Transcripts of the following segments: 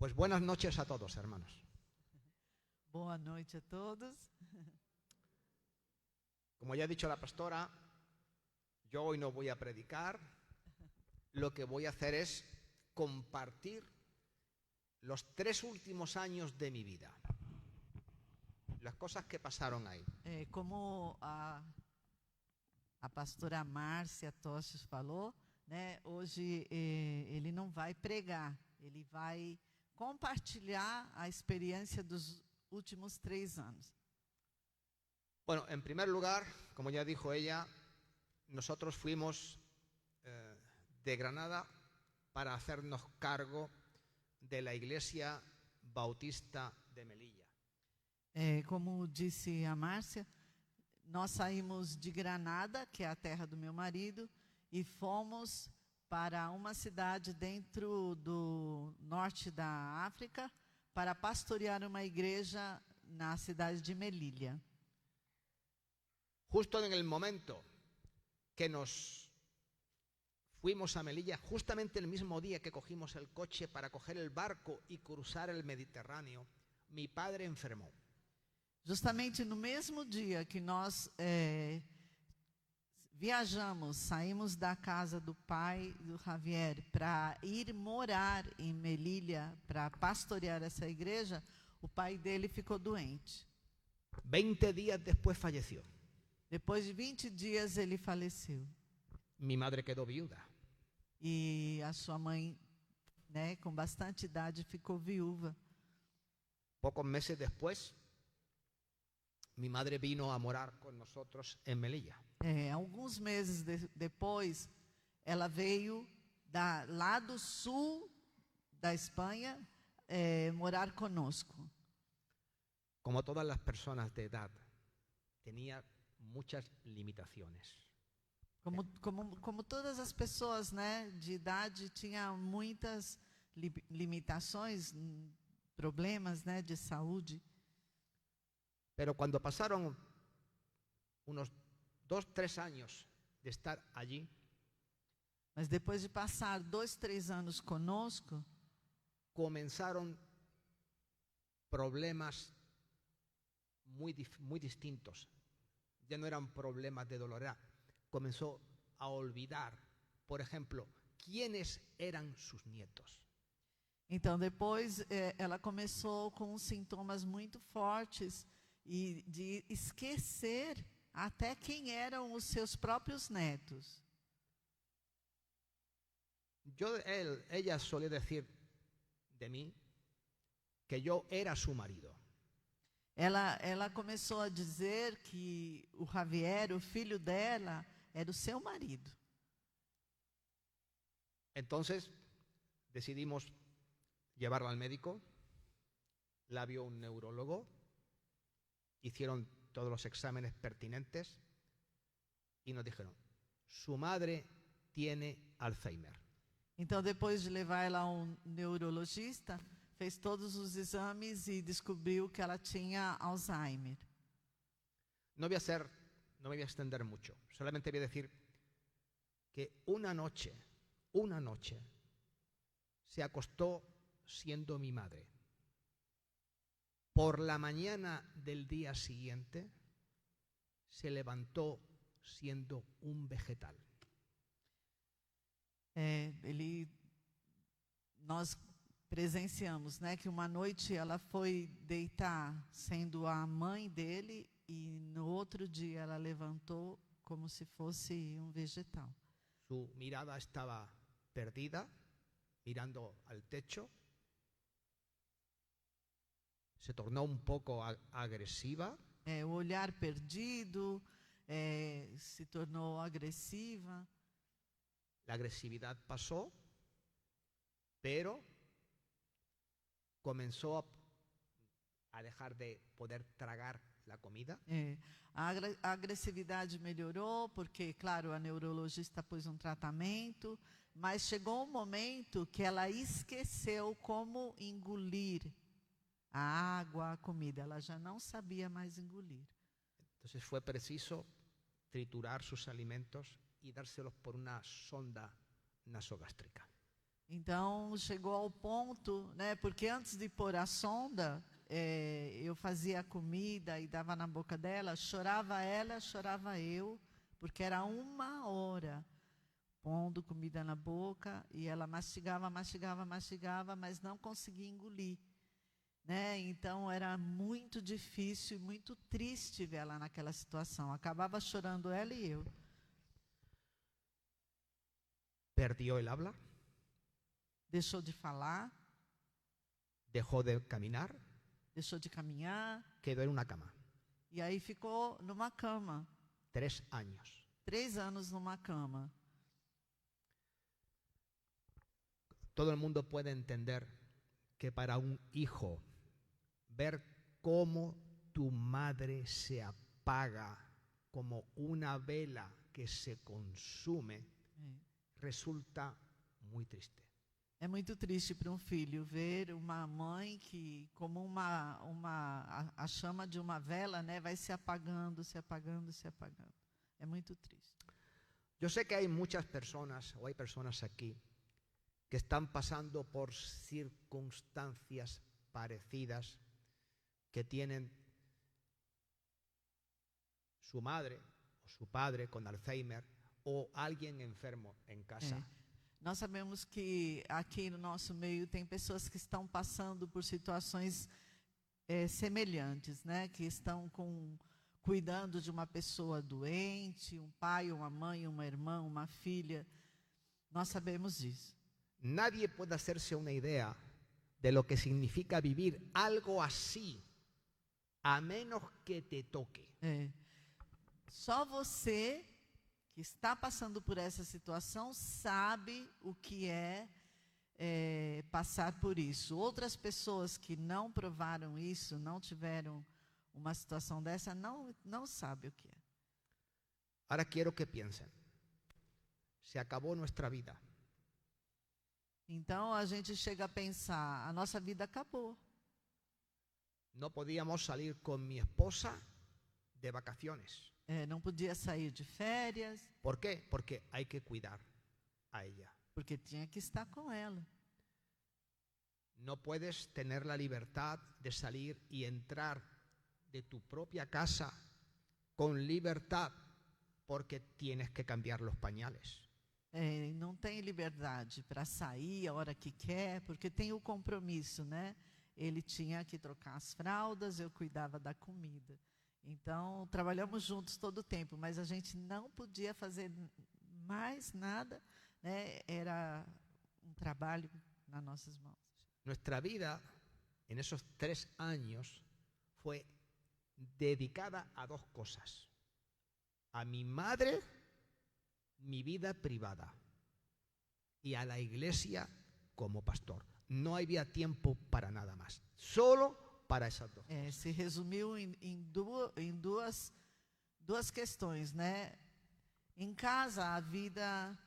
Pues buenas noches a todos, hermanos. Boa noite a todos. Como ya ha dicho la pastora, yo hoy no voy a predicar. Lo que voy a hacer es compartir los 3 últimos años de mi vida. Las cosas que pasaron ahí. Como a pastora Márcia Toches falou, né, hoje ele não vai pregar, ele vai compartilhar a experiência dos últimos 3 anos. Bueno, en primer lugar, como ya dijo ella, nosotros fuimos de Granada para hacernos cargo de la Iglesia Bautista de Melilla. Como disse a Márcia, nós saímos de Granada, que é a terra do meu marido, e fomos para uma cidade dentro do norte da África para pastorear uma igreja na cidade de Melilla. Justo en el momento que nos fuimos a Melilla, justamente el mismo día que cogimos el coche para coger el barco y cruzar el Mediterráneo, mi padre enfermó. Justamente no mesmo dia que nós viajamos, saímos da casa do pai do Javier para ir morar em Melilla, para pastorear essa igreja, o pai dele ficou doente. 20 días después falleció. Depois de 20 dias ele faleceu. Mi madre quedó viuda. E a sua mãe, né, com bastante idade, ficou viúva. Pocos meses después, mi madre vino a morar con nosotros en Melilla. Alguns meses depois, ela veio lá do sul da Espanha morar conosco. Como todas las personas de edad, tenía muchas limitaciones. Como todas as pessoas, né, de idade, tinha muitas limitações, problemas, né, de saúde. Pero cuando pasaron unos 2, 3 años de estar allí, mas depois de passar 2, 3 anos conosco, comenzaron problemas muy distintos. Ya no eran problemas de dolor, comenzó a olvidar, por ejemplo, quiénes eran sus nietos. Então depois ela começou com sintomas muito fortes e de esquecer até quem eram os seus próprios netos. Ella solía decir de mí que yo era su marido. Ela começou a dizer que o Javier, o filho dela, era o seu marido. Entonces decidimos llevarla al médico, la vio un neurólogo, hicieron todos los exámenes pertinentes y nos dijeron, su madre tiene Alzheimer. Então, depois de levar ela a um neurologista, fez todos os exames e descobriu que ela tinha Alzheimer. No me voy a extender mucho, solamente voy a decir que una noche se acostó siendo mi madre. Por la mañana del día siguiente se levantó siendo un vegetal. Nós presenciamos, né, que uma noite ela foi deitar sendo a mãe dele e no outro dia ela levantou como se fosse um vegetal. Su mirada estaba perdida, mirando al techo. Se tornó un poco agresiva. O olhar perdido, se tornou agressiva. La agresividad pasó, pero comenzó a dejar de poder tragar la comida. A agressividade melhorou porque, claro, a neurologista pôs um tratamento, mas chegou um momento que ela esqueceu como engolir a água, a comida. Ela já não sabia mais engolir. Entonces fue preciso triturar sus alimentos y dárselos por una sonda nasogástrica. Então, chegou ao ponto, né, porque antes de pôr a sonda, eu fazia a comida e dava na boca dela, ela, chorava eu, porque era 1 hora pondo comida na boca e ela mastigava, mas não conseguia engolir, né? Então, era muito difícil e muito triste ver ela naquela situação. Acabava chorando ela e eu. Perdió el habla, Deixou de falar, dejó de caminar, deixou de caminhar, quedó en una cama. e aí ficou numa cama. 3 años. 3 anos numa cama. Todo el mundo puede entender que para un hijo ver cómo tu madre se apaga como una vela que se consume resulta muy triste. É muito triste para um filho ver uma mãe que, como a chama de uma vela, né, vai se apagando, se apagando, se apagando. É muito triste. Yo sé que hay muchas personas, o hay personas aquí, que están pasando por circunstancias parecidas, que tienen su madre o su padre con Alzheimer o alguien enfermo en casa. Nós sabemos que aqui no nosso meio tem pessoas que estão passando por situações semelhantes, né? Que estão cuidando de uma pessoa doente, um pai, uma mãe, uma irmã, uma filha. Nós sabemos disso. Nadie puede hacerse una idea de lo que significa vivir algo así, a menos que te toque. Só você que está passando por essa situação sabe o que é passar por isso. Outras pessoas que não provaram isso, não tiveram uma situação dessa, não sabem o que é. Ahora quiero que piensen. Se acabó nuestra vida. Então a gente chega a pensar, a nossa vida acabou. No podíamos salir con mi esposa de vacaciones. Não podia sair de férias. ¿Por qué? Porque hay que cuidar a ella. Porque tinha que estar com ela. No puedes tener la libertad de salir y entrar de tu propia casa con libertad porque tienes que cambiar los pañales. Não tem liberdade para sair a hora que quer, porque tem o compromisso, né? Ele tinha que trocar as fraldas, eu cuidava da comida. Então, trabalhamos juntos todo o tempo, mas a gente não podia fazer mais nada, né? Era um trabalho nas nossas mãos. Nuestra vida, en esos 3 años, fue dedicada a 2 cosas. A mi madre, mi vida privada, y a la iglesia como pastor. No había tiempo para nada más, solo para esas 2 cosas. Se resumiu em duas questões, né? Em casa, a vida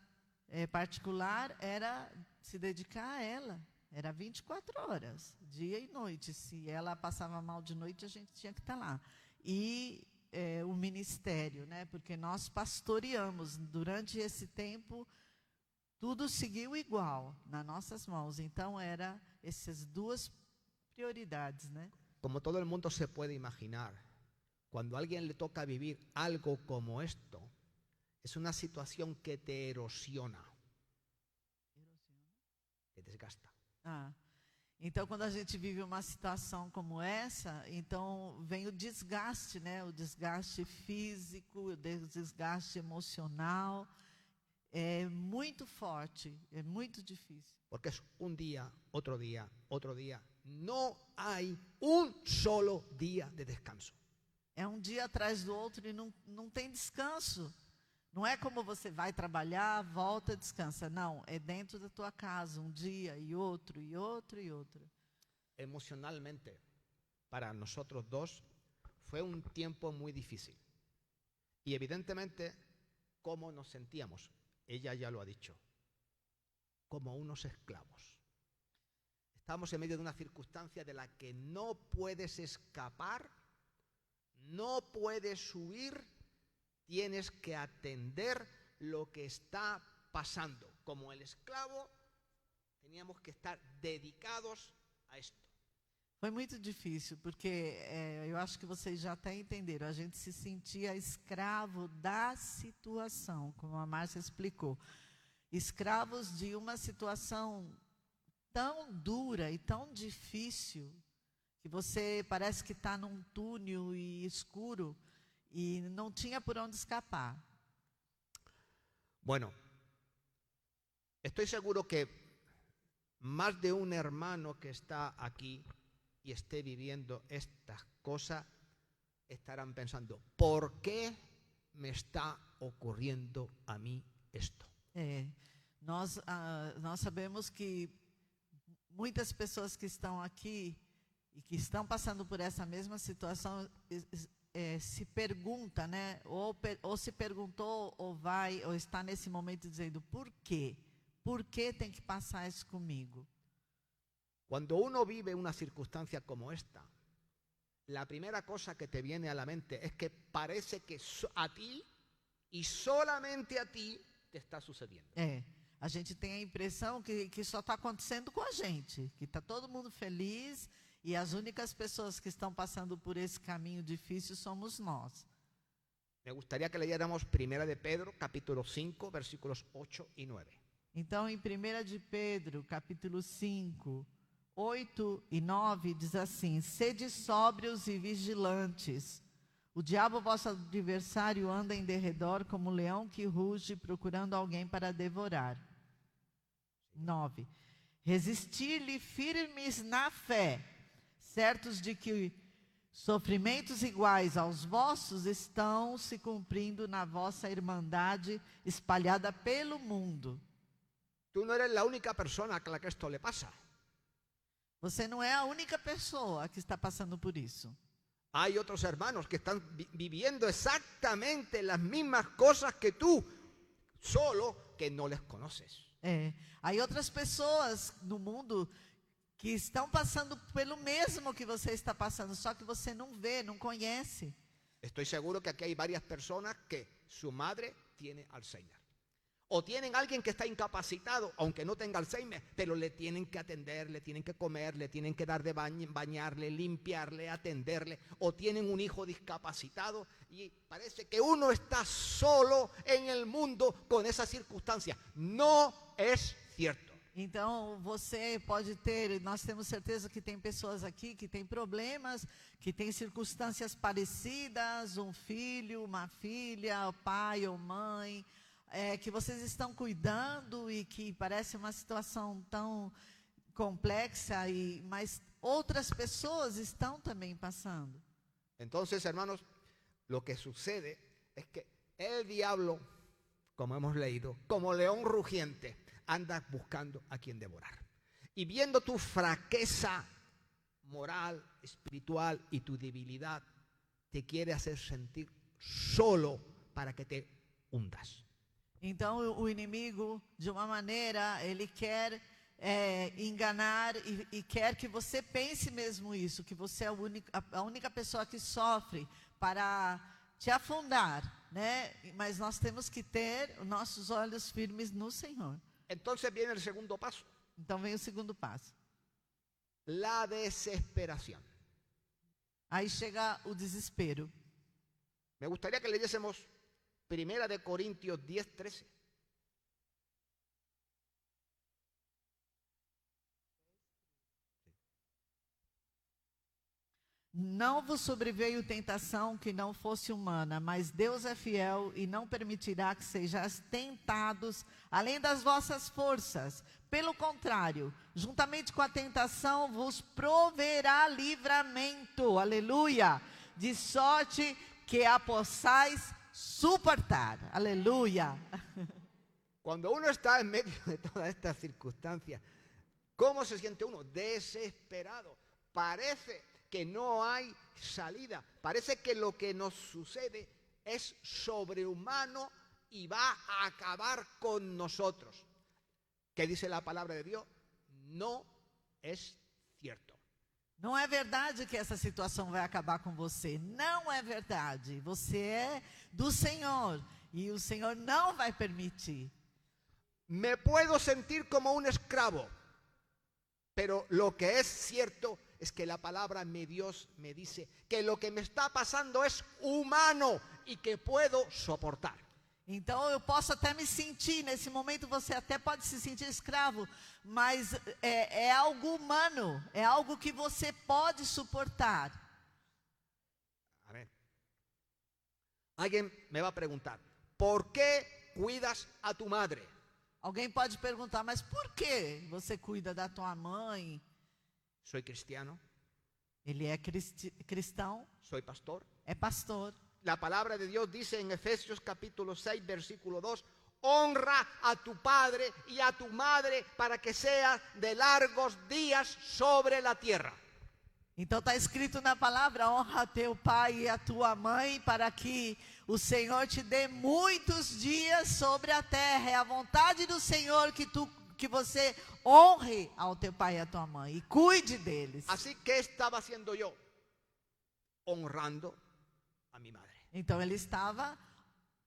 particular era se dedicar a ela. Era 24 horas, dia e noite. Se ela passava mal de noite, a gente tinha que estar lá. E o ministério, né? Porque nós pastoreamos. Durante esse tempo, tudo seguiu igual nas nossas mãos. Então, eram essas 2 prioridades, né? Como todo el mundo se puede imaginar, cuando a alguien le toca vivir algo como esto, es una situación que te erosiona, te desgasta. Então, quando a gente vive uma situação como essa, então vem o desgaste, né? O desgaste físico, o desgaste emocional. É muito forte, é muito difícil. Porque es un día, otro día, otro día. No hay un solo día de descanso. É um dia atrás do outro e não tem descanso. Não é como você vai trabalhar, volta, descansa. Não, é dentro da tua casa, um dia e outro, e outro, e outro. Emocionalmente, para nosotros 2, fue un tiempo muy difícil. Y evidentemente, ¿cómo nos sentíamos? Ella ya lo ha dicho. Como unos esclavos. Estamos en medio de una circunstancia de la que no puedes escapar, no puedes huir, tienes que atender lo que está pasando. Como el esclavo Teníamos que estar dedicados a esto. Foi muito difícil, porque eu acho que vocês já até entenderam. A gente se sentia escravo da situação, como a Márcia explicou. Escravos de uma situação tão dura e tão difícil, que você parece que está num túnel escuro e não tinha por onde escapar. Bueno, estoy seguro que más de un hermano que está aquí y esté viviendo estas cosas estarán pensando, ¿por qué me está ocurriendo a mí esto? Nós sabemos que muitas pessoas que estão aqui e que estão passando por essa mesma situação se pergunta, né? Ou se perguntou ou está nesse momento dizendo, por quê? Por que tem que passar isso comigo? Cuando uno vive una circunstancia como esta, la primera cosa que te viene a la mente es que parece que a ti y solamente a ti te está sucediendo. A gente tem a impressão que só está acontecendo com a gente, que está todo mundo feliz e as únicas pessoas que estão passando por esse caminho difícil somos nós. Me gustaría que leyéramos 1 de Pedro, capítulo 5, versículos 8 y 9. Então, em 1 de Pedro, capítulo 5, 8 e 9, diz assim, sede sóbrios e vigilantes. O diabo, vosso adversário, anda em derredor como um leão que ruge, procurando alguém para devorar. 9. Resistir-lhe firmes na fé, certos de que sofrimentos iguais aos vossos estão se cumprindo na vossa irmandade espalhada pelo mundo. Tú no eres la única persona a la que esto le pasa. Você não é a única pessoa que está passando por isso. Hay otros hermanos que están viviendo exactamente las mismas cosas que tú, solo que no les conoces. Há outras pessoas no mundo que estão passando pelo mesmo que você está passando, só que você não vê, não conhece. Estoy seguro que aquí hay varias personas que su madre tiene Alzheimer. O tienen alguien que está incapacitado, aunque no tenga Alzheimer, pero le tienen que atender, le tienen que comer, le tienen que dar de bañarle, limpiarle, atenderle. O tienen un hijo discapacitado y parece que uno está solo en el mundo con esa circunstancia. No es cierto. Então, você pode ter, nós temos certeza que tem pessoas aqui que têm problemas, que têm circunstâncias parecidas, um filho, uma filha, pai ou mãe, que vocês estão cuidando e que parece uma situação tão complexa, mas outras pessoas estão também passando. Entonces, hermanos, lo que sucede es que el diablo, como hemos leído, como león rugiente, anda buscando a quien devorar. Y viendo tu fraqueza moral, espiritual y tu debilidad, te quiere hacer sentir solo para que te hundas. Então, o inimigo, de uma maneira, ele quer enganar e quer que você pense mesmo isso, que você é a única pessoa que sofre para te afundar, né? Mas nós temos que ter os nossos olhos firmes no Senhor. Entonces viene el segundo paso. Então vem o segundo passo. La desesperación. Aí chega o desespero. Me gustaría que leyésemos 1 de Corintios 10, 13. Não vos sobreveio tentação que não fosse humana, mas Deus é fiel e não permitirá que sejais tentados além das vossas forças. Pelo contrário, juntamente com a tentação vos proverá livramento, aleluia, de sorte que a possais suportar, aleluia. Cuando uno está en medio de todas estas circunstancias, ¿cómo se siente uno? Desesperado. Parece que no hay salida. Parece que lo que nos sucede es sobrehumano y va a acabar con nosotros. ¿Qué dice la palabra de Dios? No es cierto. Não é verdade que essa situação vai acabar com você. Não é verdade. Você é do Senhor e o Senhor não vai permitir. Me puedo sentir como un esclavo. Pero lo que es cierto es que la palabra de Dios me dice que lo que me está pasando es humano y que puedo soportar. Então eu posso até me sentir, nesse momento você até pode se sentir escravo, mas é algo humano, é algo que você pode suportar. Amén. Alguien me va a preguntar, ¿por qué cuidas a tu madre? Alguém pode perguntar, mas por que você cuida da tua mãe? Soy cristiano, Ele é cristão, soy pastor. é pastor. La palabra de Dios dice en Efesios capítulo 6, versículo 2, honra a tu padre y a tu madre para que seas de largos días sobre la tierra. Então está escrito na palavra, honra teu pai e a tua mãe para que o Senhor te dê muitos dias sobre a terra. É a vontade do Senhor que você honre ao teu pai e à tua mãe e cuide deles. Así que estaba haciendo yo, honrando a mi madre. Então ele estava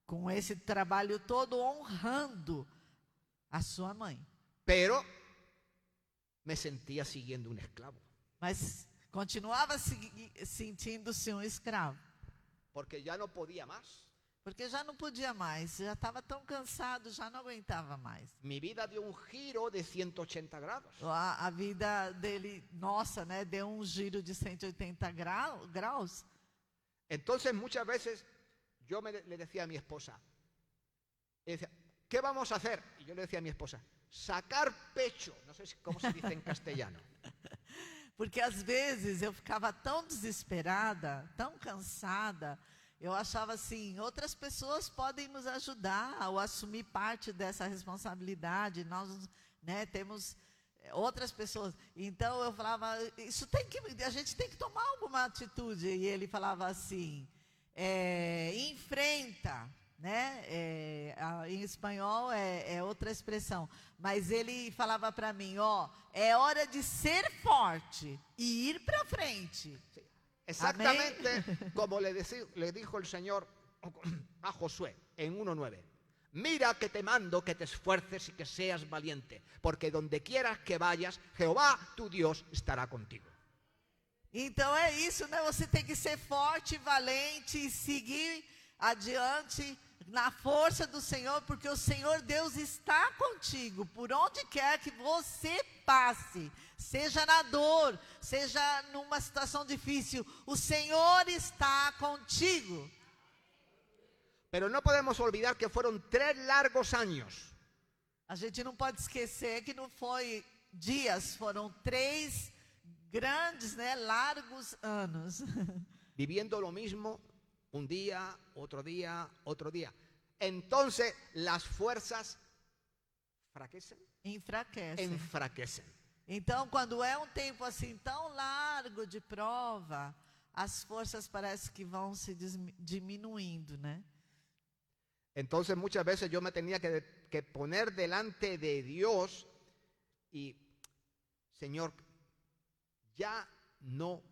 com esse trabalho todo honrando a sua mãe. Pero me sentía siguiendo un esclavo, Mas continuava sentindo-se um escravo. porque ya no podía más. Porque já não podia mais, já estava tão cansado, já não aguentava mais. Mi vida dio un giro de 180 grados. A vida dele, nossa, né, deu um giro de 180 graus. Entonces muchas veces yo le decía a mi esposa, decía, ¿qué vamos a hacer? Y yo le decía a mi esposa, sacar pecho, no sé cómo se dice en castellano. Porque às vezes eu ficava tão desesperada, tão cansada, eu achava assim, outras pessoas podem nos ajudar ou assumir parte dessa responsabilidade, nós, né, temos outras pessoas. Então eu falava, a gente tem que tomar alguma atitude. E ele falava assim, enfrenta, né? Em espanhol é outra expressão. Mas ele falava para mim, é hora de ser forte e ir para frente. Sí, exactamente como le dijo el Señor a Josué en 1:9. Mira que te mando que te esfuerces y que seas valiente, porque donde quieras que vayas, Jehová tu Dios estará contigo. Então é isso, né? Você tem que ser forte, valente e seguir adiante na força do Senhor, porque o Senhor Deus está contigo, por onde quer que você passe, seja na dor, seja numa situação difícil, o Senhor está contigo. Pero no podemos olvidar que fueron 3 largos años. A gente não pode esquecer que não foi dias, foram 3 grandes, né, largos anos. Viviendo lo mismo, un día, otro día, otro día. Entonces las fuerzas enfraquecen. Então, quando é um tempo assim tão largo de prova, as forças parece que vão se diminuindo, né? Entonces muchas veces yo me tenía que poner delante de Dios y, Señor, ya no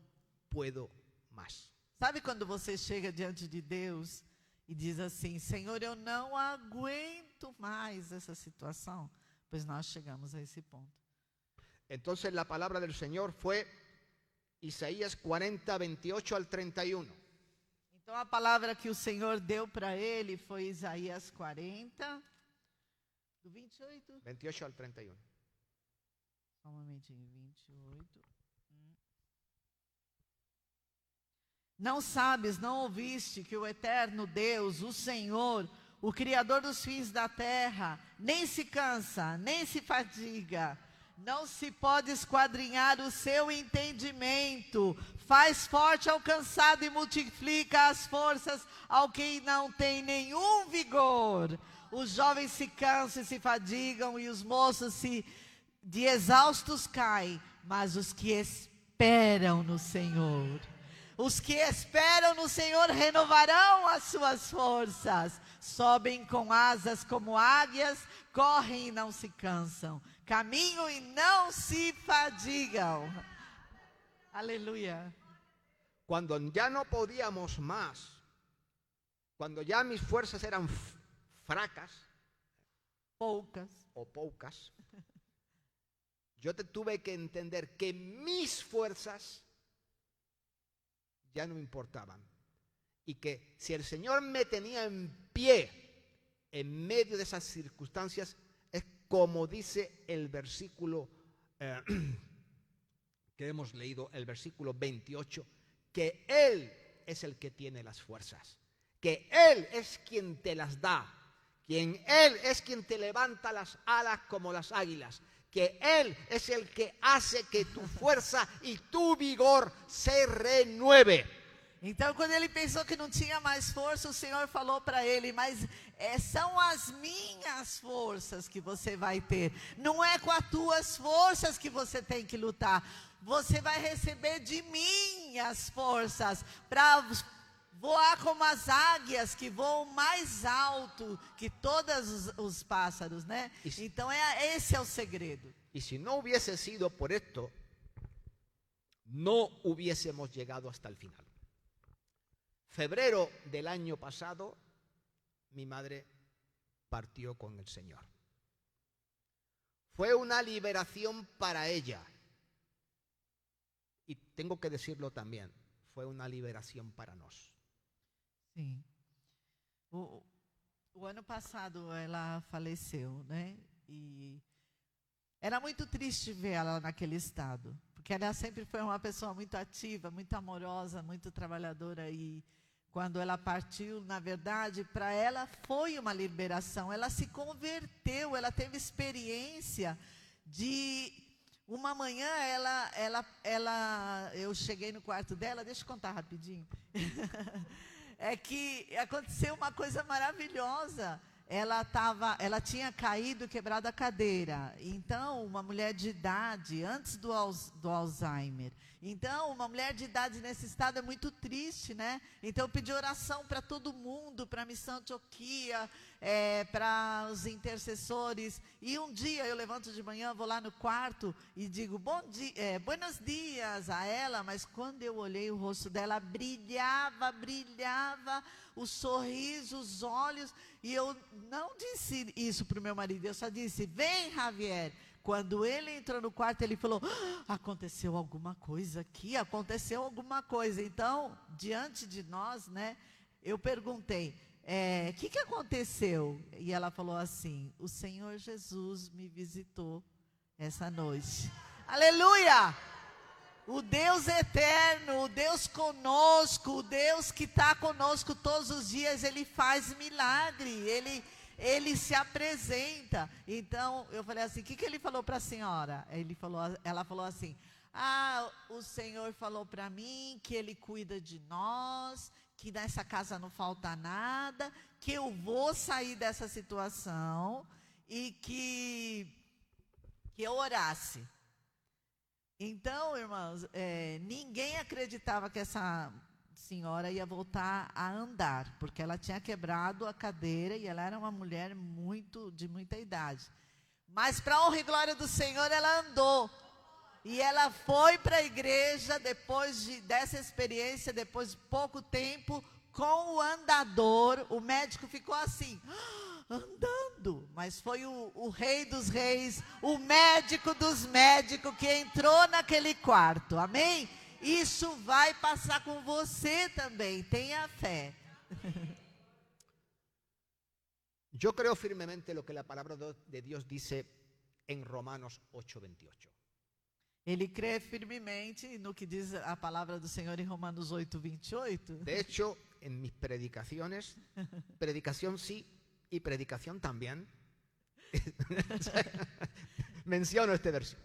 puedo más. Sabe quando você chega diante de Deus e diz assim, Senhor, eu não aguento mais essa situação? Pois nós chegamos a esse ponto. Entonces la palabra del Señor fue Isaías 40, 28 al 31. Então a palavra que o Senhor deu para ele foi Isaías 40, do 28? 28 al 31. Só um momentinho, 28. Não sabes, não ouviste que o eterno Deus, o Senhor, o Criador dos fins da terra, nem se cansa, nem se fadiga, não se pode esquadrinhar o seu entendimento, faz forte ao cansado e multiplica as forças ao que não tem nenhum vigor. Os jovens se cansam e se fadigam e os moços de exaustos caem, mas os que esperam no Senhor, os que esperam no Senhor renovarão as suas forças, sobem com asas como águias, correm e não se cansam, caminham e não se fadigam. Aleluia. Cuando ya no podíamos más, cuando ya mis fuerzas eran poucas, yo tuve que entender que mis fuerzas ya no me importaban. Y que si el Señor me tenía en pie en medio de esas circunstancias, es como dice el versículo que hemos leído, el versículo 28, que Él es el que tiene las fuerzas, que Él es quien te las da, Él es quien te levanta las alas como las águilas, que Él es el que hace que tu fuerza e tu vigor se renueve. Então, quando ele pensou que não tinha mais força, o Senhor falou para ele, mas são as minhas forças que você vai ter. Não é com as tuas forças que você tem que lutar. Você vai receber de mim as forças para voar como as águias que voam mais alto que todos os pássaros, né? Então, esse é o segredo. E se não hubiese sido por esto, no hubiésemos llegado hasta el final. Febrero del año pasado, mi madre partió con el Señor. Fue una liberación para ella. Y tengo que decirlo también, fue una liberación para nós. Sim. O ano passado ela faleceu, né? E era muito triste ver ela naquele estado, porque ela sempre foi uma pessoa muito ativa, muito amorosa, muito trabalhadora, e quando ela partiu, na verdade, para ela foi uma liberação. Ela se converteu, ela teve experiência de uma manhã, eu cheguei no quarto dela, deixa eu contar rapidinho. É que aconteceu uma coisa maravilhosa. Ela tinha caído, quebrado a cadeira. Então, uma mulher de idade, antes do Alzheimer. Então, uma mulher de idade nesse estado é muito triste, né? Então, eu pedi oração para todo mundo, para a Missão Antioquia, para os intercessores. E um dia eu levanto de manhã, vou lá no quarto e digo, buenos dias a ela. Mas quando eu olhei o rosto dela, brilhava o sorriso, os olhos. E eu não disse isso para o meu marido, eu só disse, vem, Javier. Quando ele entrou no quarto, ele falou, aconteceu alguma coisa aqui, aconteceu alguma coisa. Então, diante de nós, né, eu perguntei, o que aconteceu? E ela falou assim, o Senhor Jesus me visitou essa noite. Aleluia! O Deus eterno, o Deus conosco, o Deus que está conosco todos os dias, Ele faz milagre, Ele se apresenta. Então, eu falei assim, o que Ele falou para a senhora? Ela falou assim, o Senhor falou para mim que Ele cuida de nós, que nessa casa não falta nada, que eu vou sair dessa situação e que eu orasse. Então, irmãos, ninguém acreditava que essa senhora ia voltar a andar, porque ela tinha quebrado a cadeira e ela era uma mulher de muita idade. Mas, para a honra e glória do Senhor, ela andou. E ela foi para a igreja depois dessa experiência, depois de pouco tempo, com o andador. O médico ficou assim, andando, mas foi o rei dos reis, o médico dos médicos que entrou naquele quarto, amém? Isso vai passar com você também, tenha fé. Yo creo firmemente lo que la palabra de Dios dice en Romanos 8:28. Ele crê firmemente no que diz a palavra do Senhor em Romanos 8:28. De hecho, en mis predicaciones, predicación sí y predicación también, menciono este versículo.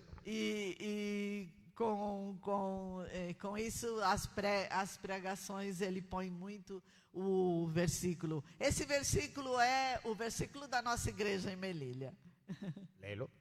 Com isso, as pregações, ele põe muito o versículo. Esse versículo é o versículo da nossa igreja em Melilla. Léelo.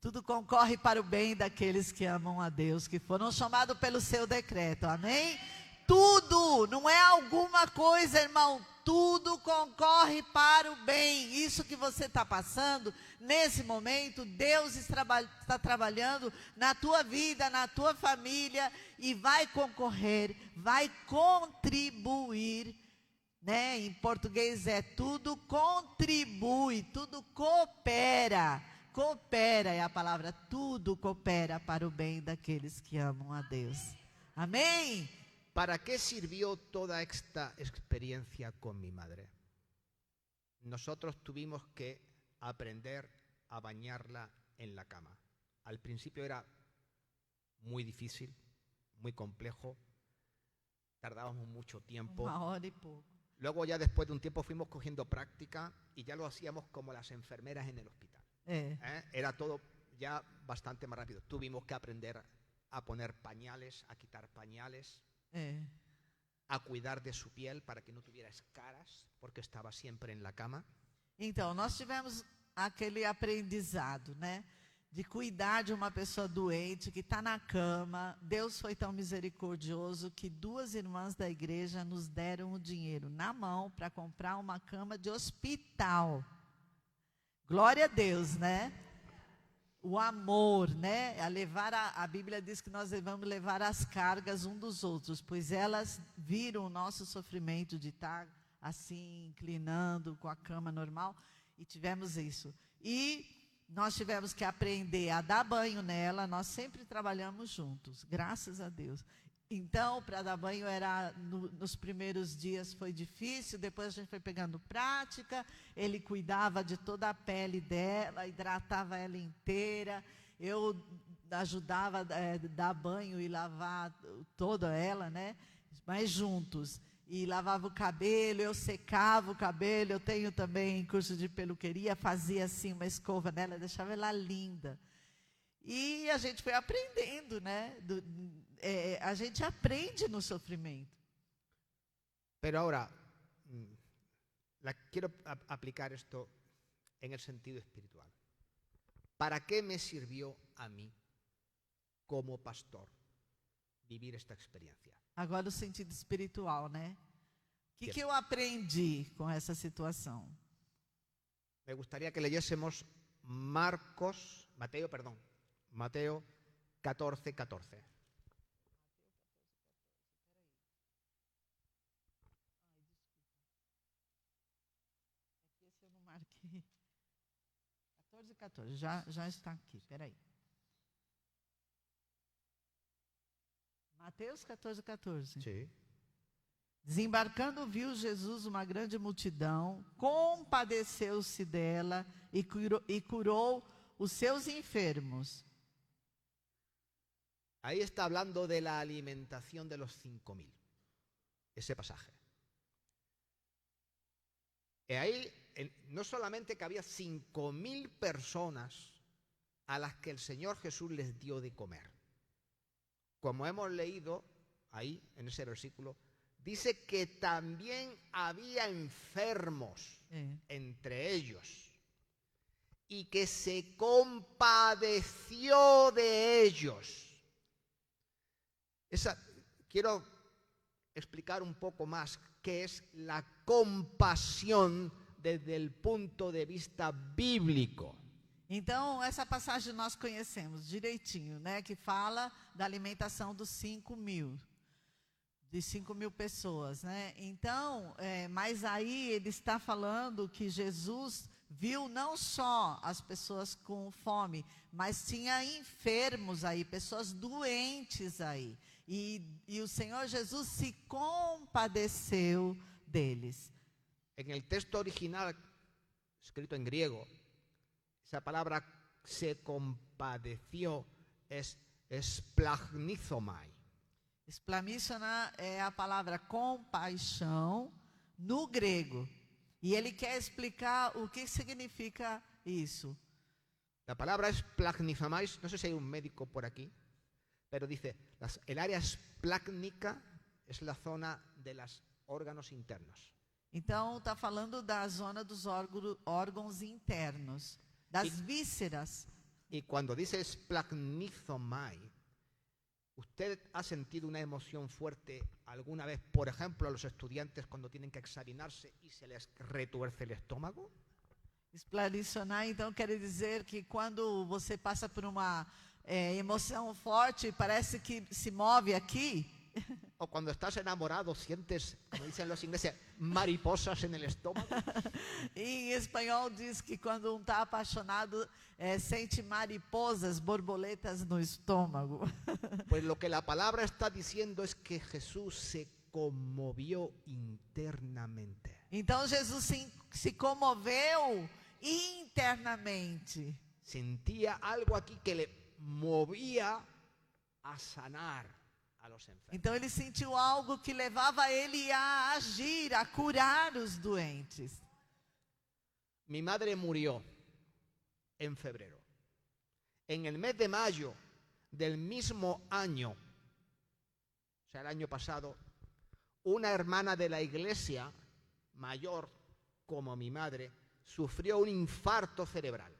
Tudo concorre para o bem daqueles que amam a Deus, que foram chamados pelo seu decreto, amém? Tudo, não é alguma coisa, irmão, tudo concorre para o bem. Isso que você está passando, nesse momento, Deus está trabalhando na tua vida, na tua família, e vai concorrer, vai contribuir, né? Em português tudo contribui, tudo coopera coopera, é a palavra, tudo coopera para o bem daqueles que amam a Deus. Amém? ¿Para qué sirvió toda esta experiencia con mi madre? Nosotros tuvimos que aprender a bañarla en la cama. Al principio era muy difícil, muy complejo, tardábamos mucho tiempo. 1 hora e pouco. Luego ya después de un tiempo fuimos cogiendo práctica y ya lo hacíamos como las enfermeras en el hospital. Era todo ya bastante más rápido. Tuvimos que aprender a poner pañales, a quitar pañales, a cuidar de su piel para que no tuviera escaras, porque estaba siempre en la cama. Então, nós tivemos aquele aprendizado, né? De cuidar de uma pessoa doente que está na cama. Deus foi tão misericordioso que 2 irmãs da igreja nos deram o dinheiro na mão para comprar uma cama de hospital. Glória a Deus, né? O amor, né? A Bíblia diz que nós devemos levar as cargas um dos outros, pois elas viram o nosso sofrimento de estar assim, inclinando com a cama normal, e tivemos isso. E nós tivemos que aprender a dar banho nela, nós sempre trabalhamos juntos, graças a Deus. Então, para dar banho nos primeiros dias foi difícil, depois a gente foi pegando prática, ele cuidava de toda a pele dela, hidratava ela inteira, eu ajudava a dar banho e lavar toda ela, né? Mas juntos. E lavava o cabelo, eu secava o cabelo, eu tenho também curso de peluqueria, fazia assim uma escova nela, deixava ela linda. E a gente foi aprendendo, né? A gente aprende no sofrimento. Pero ahora, quiero aplicar esto en el sentido espiritual. ¿Para qué me sirvió a mí, como pastor, vivir esta experiencia? Agora o sentido espiritual, né? O que eu aprendi com essa situação? Me gustaría que leyésemos Mateo 14:14. Esse eu não marquei. 14:14, já está aqui, peraí. Mateus 14:14. Sí. Desembarcando, viu Jesus uma grande multidão, compadeceu-se dela e curou os seus enfermos. Ahí está hablando de la alimentación de los 5.000, ese pasaje. Y ahí no solamente que había 5.000 personas a las que el Señor Jesús les dio de comer. Como hemos leído ahí en ese versículo, dice que también había enfermos entre ellos y que se compadeció de ellos. Quiero explicar un poco más qué es la compasión desde el punto de vista bíblico. Então, essa passagem nós conhecemos direitinho, né? Que fala da alimentação dos 5.000. De 5.000 pessoas, né? Então, mas aí ele está falando que Jesus viu não só as pessoas com fome, mas tinha enfermos aí, pessoas doentes aí. E o Senhor Jesus se compadeceu deles. En el texto original, escrito en griego, esa palabra se compadeció es splagnizomai. Splanizomai é a palavra compaixão no grego. E ele quer explicar o que significa isso. La palabra splagnizomai, no sé si hay un médico por aquí, pero dice, el área esplácnica es la zona de los órganos internos. Então, está falando da zona dos órgãos internos, das vísceras. Y cuando dice splagnizomai, ¿usted ha sentido una emoción fuerte alguna vez, por ejemplo, a los estudiantes cuando tienen que examinarse y se les retuerce el estómago? Splanizomai, então, quer dizer que quando você passa por uma emoção forte, parece que se move aqui. O cuando estás enamorado sientes, como dicen los ingleses, mariposas en el estómago. Em espanhol diz que quando um está apaixonado, sente mariposas, borboletas no estômago. Pues lo que la palabra está diciendo es que Jesús se conmovió internamente. Então Jesus se comoveu internamente. Sentía algo aquí que le movía a sanar a los enfermos. Então ele sentiu algo que levava ele a agir, a curar os doentes. Mi madre murió en febrero. En el mes de mayo del mismo año, o sea, el año pasado, una hermana de la iglesia, mayor como mi madre, sufrió un infarto cerebral.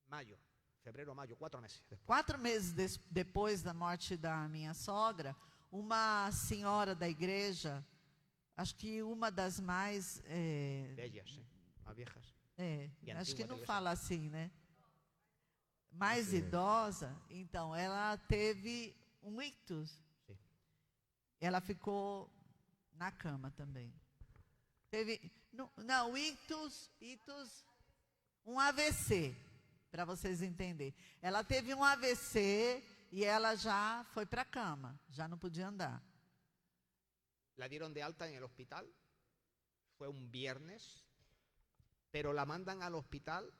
Mayo, febrero, mayo, 4 meses después. 4 meses depois da morte da minha sogra, uma senhora da igreja, acho que uma das mais... Bellas, más viejas. Acho que não igreja. fala assim, né? Mais idosa, então, ela teve um ictus. Sim. Ela ficou na cama também. Teve, não, ictus, um AVC, para vocês entenderem. Ela teve um AVC e ela já foi para a cama, já não podia andar. La dieron de alta en el hospital, fue un viernes, pero la mandan al hospital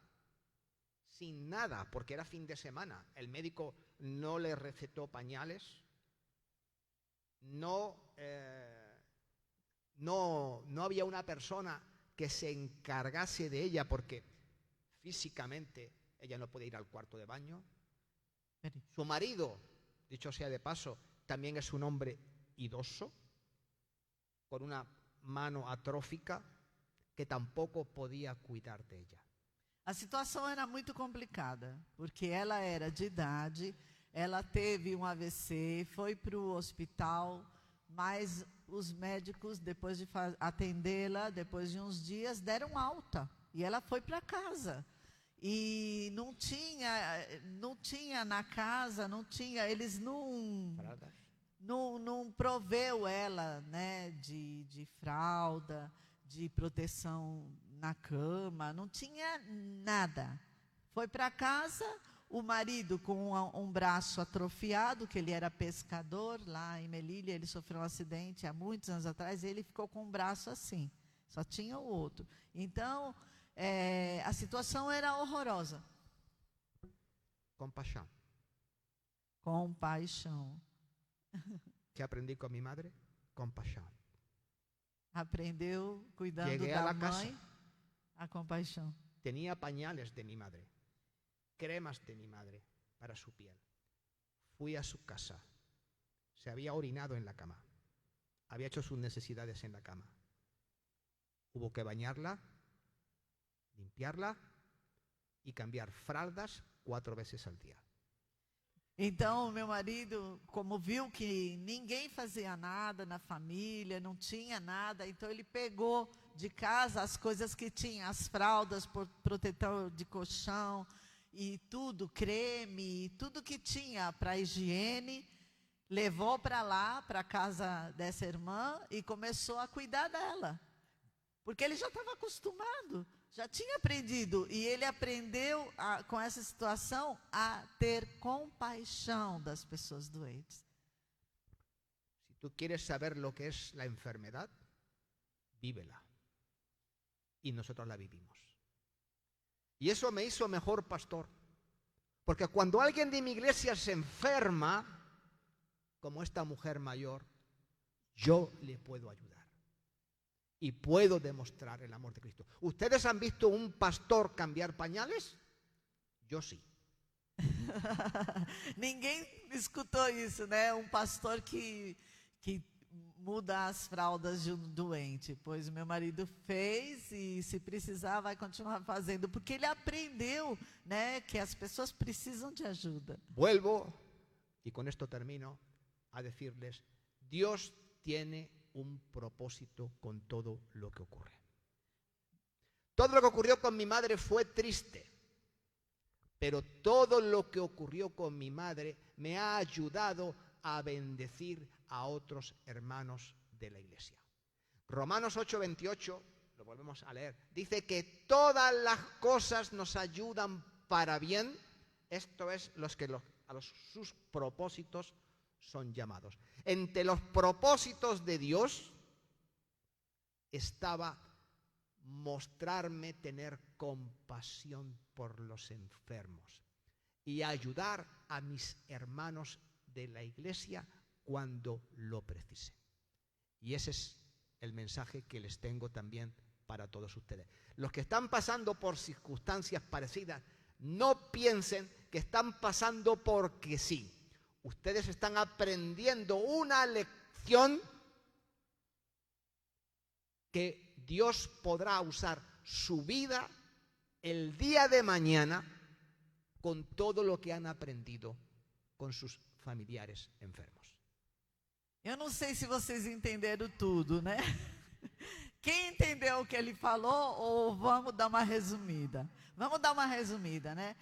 sin nada, porque era fin de semana. El médico no le recetó pañales, no había una persona que se encargase de ella, porque físicamente ella no puede ir al cuarto de baño. Su marido, dicho sea de paso, también es un hombre idoso, con una mano atrófica, que tampoco podía cuidar de ella. A situação era muito complicada, porque ela era de idade, ela teve um AVC, foi para o hospital, mas os médicos, depois de atendê-la, depois de uns dias, deram alta. E ela foi para casa. E não tinha na casa, eles não proveu ela, né, de fralda, de proteção na cama, não tinha nada. Foi para casa, o marido com um braço atrofiado, que ele era pescador lá em Melilla, ele sofreu um acidente há muitos anos atrás, e ele ficou com o braço assim, só tinha o outro. Então, a situação era horrorosa. Compaixão. Compaixão. ¿Qué aprendí con mi madre? Compaixão. Aprendeu cuidando Llegué da a la mãe, casa. a compaixão. Tenía pañales de mi madre, cremas de mi madre para su piel. Fui a su casa. Se había orinado en la cama. Había hecho sus necesidades en la cama. Hubo que bañarla, limpiarla y cambiar fraldas 4 veces al día. Então, meu marido, como viu que ninguém fazia nada na família, não tinha nada, então ele pegou de casa as coisas que tinha, as fraldas, protetor de colchão e tudo, creme, tudo que tinha para higiene, levou para lá, para a casa dessa irmã e começou a cuidar dela. Porque ele já estava acostumado, já tinha aprendido. E ele aprendeu, com essa situação, a ter compaixão das pessoas doentes. Si tú quieres saber lo que es la enfermedad, vívela. Y nosotros la vivimos. Y eso me hizo mejor pastor. Porque cuando alguien de mi iglesia se enferma, como esta mujer mayor, yo le puedo ayudar. Y puedo demostrar el amor de Cristo. ¿Ustedes han visto un pastor cambiar pañales? Yo sí. Ninguém escutou isso, né? Um pastor que muda as fraldas de um doente. Pois o meu marido fez e, se precisar, vai continuar fazendo. Porque ele aprendeu, né, que as pessoas precisam de ajuda. Vuelvo, y con esto termino, a decirles, Dios tiene un propósito con todo lo que ocurre. Todo lo que ocurrió con mi madre fue triste, pero todo lo que ocurrió con mi madre me ha ayudado a bendecir a otros hermanos de la iglesia. Romanos 8:28, lo volvemos a leer, dice que todas las cosas nos ayudan para bien, esto es sus propósitos son llamados. Entre los propósitos de Dios estaba mostrarme tener compasión por los enfermos y ayudar a mis hermanos de la iglesia cuando lo precisen. Y ese es el mensaje que les tengo también para todos ustedes. Los que están pasando por circunstancias parecidas, no piensen que están pasando porque sí. Ustedes están aprendiendo una lección que Dios podrá usar su vida el día de mañana con todo lo que han aprendido com seus familiares enfermos. Eu não sei se vocês entenderam tudo, né? Quem entendeu o que ele falou, ou vamos dar uma resumida? Vamos dar uma resumida, né?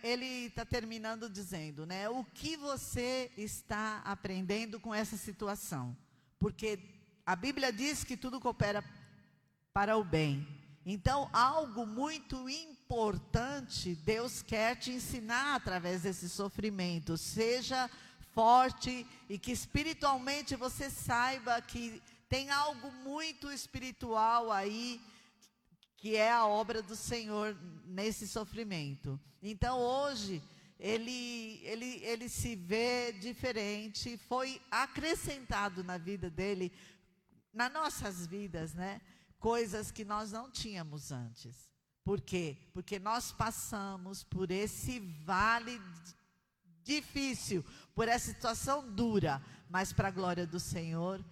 Ele está terminando dizendo, né? O que você está aprendendo com essa situação? Porque a Bíblia diz que tudo coopera para o bem. Então, algo muito importante Deus quer te ensinar através desse sofrimento. Seja forte e que espiritualmente você saiba que tem algo muito espiritual aí, que é a obra do Senhor nesse sofrimento. Então, hoje, ele se vê diferente, foi acrescentado na vida dele, nas nossas vidas, né? Coisas que nós não tínhamos antes. Por quê? Porque nós passamos por esse vale difícil, por essa situação dura, mas para a glória do Senhor,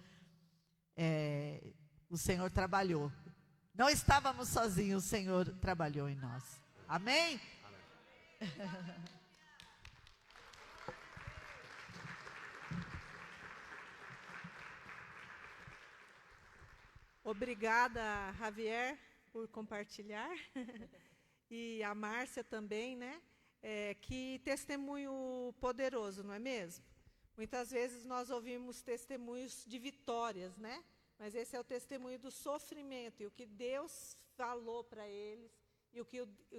o Senhor trabalhou. Não estávamos sozinhos, o Senhor trabalhou em nós. Amém? Amém. Obrigada, Javier, por compartilhar. E a Márcia também, né? Que testemunho poderoso, não é mesmo? Muitas vezes nós ouvimos testemunhos de vitórias, né? Mas esse é o testemunho do sofrimento, e o que Deus falou para eles, e o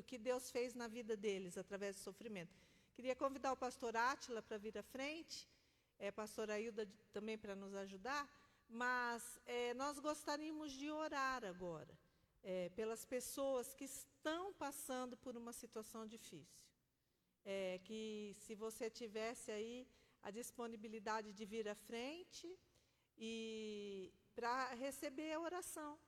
que Deus fez na vida deles, através do sofrimento. Queria convidar o pastor Átila para vir à frente, a pastora Ailda também para nos ajudar, mas nós gostaríamos de orar agora, pelas pessoas que estão passando por uma situação difícil. Que se você tivesse aí a disponibilidade de vir à frente e para receber a oração.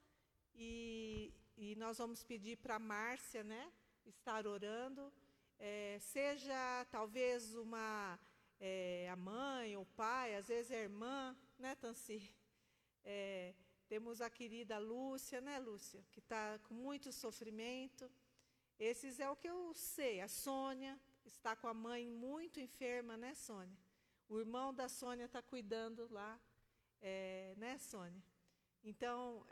E nós vamos pedir para a Márcia, né, estar orando, seja talvez a mãe ou o pai, às vezes a irmã, né, Tanci? Temos a querida Lúcia, né, Lúcia, que está com muito sofrimento. Esses é o que eu sei. A Sônia está com a mãe muito enferma, né, Sônia? O irmão da Sônia está cuidando lá, né, Sônia? Então,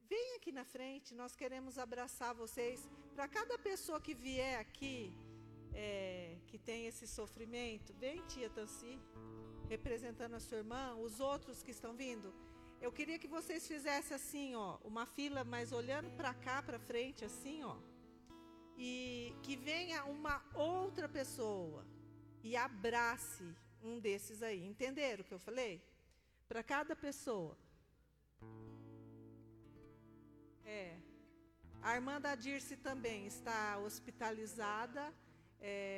vem aqui na frente, nós queremos abraçar vocês. Para cada pessoa que vier aqui, que tem esse sofrimento, vem, tia Tanci, representando a sua irmã, os outros que estão vindo. Eu queria que vocês fizessem assim, ó, uma fila, mas olhando para cá, para frente, assim, ó. E que venha uma outra pessoa e abrace um desses aí. Entenderam o que eu falei? Para cada pessoa. A irmã da Dirce também está hospitalizada,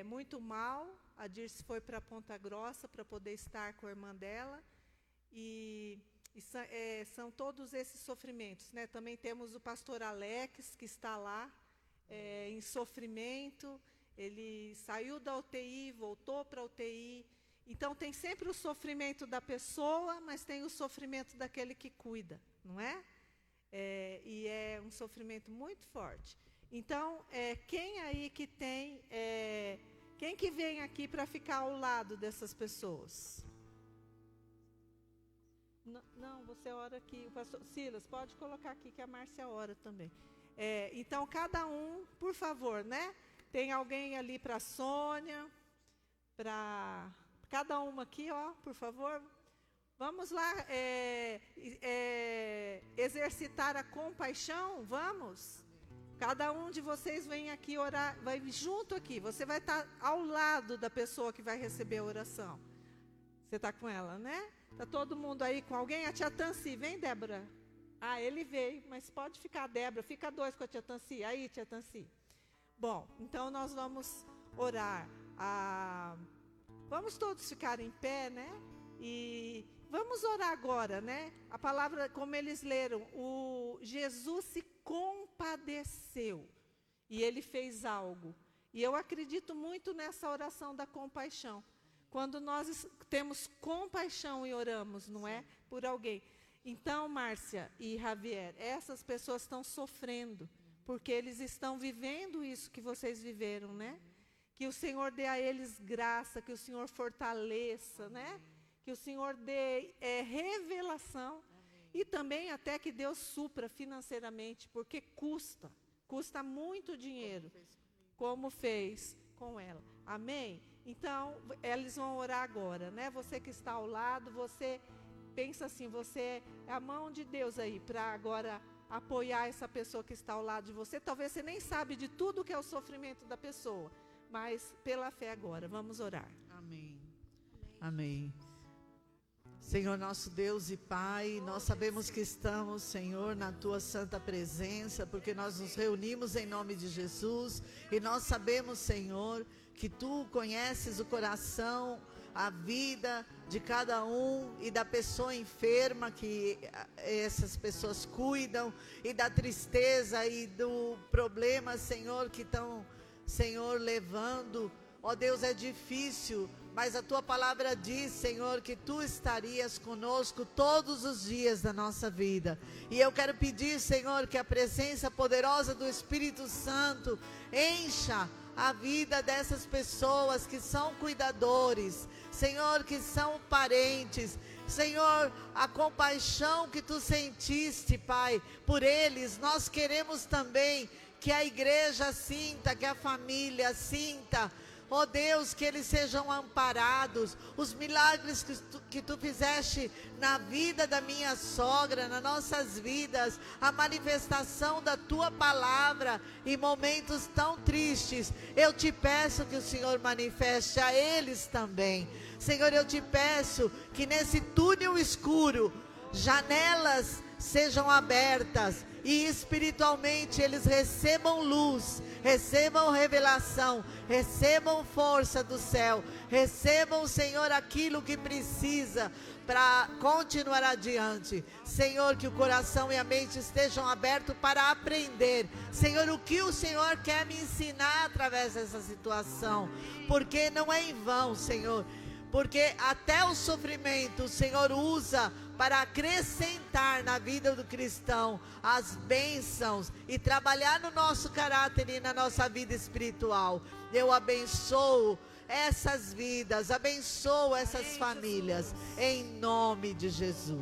muito mal. A Dirce foi para Ponta Grossa para poder estar com a irmã dela. E são todos esses sofrimentos, né? Também temos o pastor Alex, que está lá, em sofrimento. Ele saiu da UTI, voltou para a UTI. Então, tem sempre o sofrimento da pessoa, mas tem o sofrimento daquele que cuida, não é? E é um sofrimento muito forte. Então, quem aí que tem... quem que vem aqui para ficar ao lado dessas pessoas? Não, você ora aqui. O pastor Silas, pode colocar aqui que a Márcia ora também. Então, cada um, por favor, né? Tem alguém ali para a Sônia, para cada uma aqui, ó, por favor. Vamos lá exercitar a compaixão, vamos? Cada um de vocês vem aqui orar, vai junto aqui. Você vai estar ao lado da pessoa que vai receber a oração. Você está com ela, né? Está todo mundo aí com alguém? A tia Tanci, vem, Débora. Ah, ele veio, mas pode ficar, Débora. Fica dois com a tia Tanci. Aí, tia Tanci. Bom, então nós vamos orar. Vamos todos ficar em pé, né? E vamos orar agora, né? A palavra, como eles leram, o Jesus se compadeceu e ele fez algo. E eu acredito muito nessa oração da compaixão. Quando nós temos compaixão e oramos, não é? Por alguém. Então, Márcia e Javier, essas pessoas estão sofrendo, porque eles estão vivendo isso que vocês viveram, né? Que o Senhor dê a eles graça, que o Senhor fortaleça, né? Que o Senhor dê revelação. Amém. E também até que Deus supra financeiramente, porque custa muito dinheiro, como fez com ela. Amém? Então, eles vão orar agora, né? Você que está ao lado, você pensa assim, você é a mão de Deus aí, para agora apoiar essa pessoa que está ao lado de você. Talvez você nem sabe de tudo que é o sofrimento da pessoa, mas pela fé agora, vamos orar. Amém. Amém. Senhor nosso Deus e Pai, nós sabemos que estamos, Senhor, na Tua santa presença, porque nós nos reunimos em nome de Jesus, e nós sabemos, Senhor, que Tu conheces o coração, a vida de cada um e da pessoa enferma que essas pessoas cuidam, e da tristeza e do problema, Senhor, que estão, Senhor, levando. Ó Deus, é difícil, mas a Tua palavra diz, Senhor, que Tu estarias conosco todos os dias da nossa vida. E eu quero pedir, Senhor, que a presença poderosa do Espírito Santo encha a vida dessas pessoas que são cuidadores, Senhor, que são parentes. Senhor, a compaixão que Tu sentiste, Pai, por eles, nós queremos também que a igreja sinta, que a família sinta. Ó Deus, que eles sejam amparados. Os milagres que Tu fizeste na vida da minha sogra, nas nossas vidas, a manifestação da Tua palavra em momentos tão tristes, eu Te peço que o Senhor manifeste a eles também. Senhor, eu Te peço que nesse túnel escuro, janelas sejam abertas e espiritualmente eles recebam luz, recebam revelação, recebam força do céu, recebam, Senhor, aquilo que precisa para continuar adiante. Senhor, que o coração e a mente estejam abertos para aprender, Senhor, o que o Senhor quer me ensinar através dessa situação, porque não é em vão, Senhor, porque até o sofrimento o Senhor usa para acrescentar na vida do cristão as bênçãos e trabalhar no nosso caráter e na nossa vida espiritual. Eu abençoo essas vidas, abençoo essas famílias, em nome de Jesus.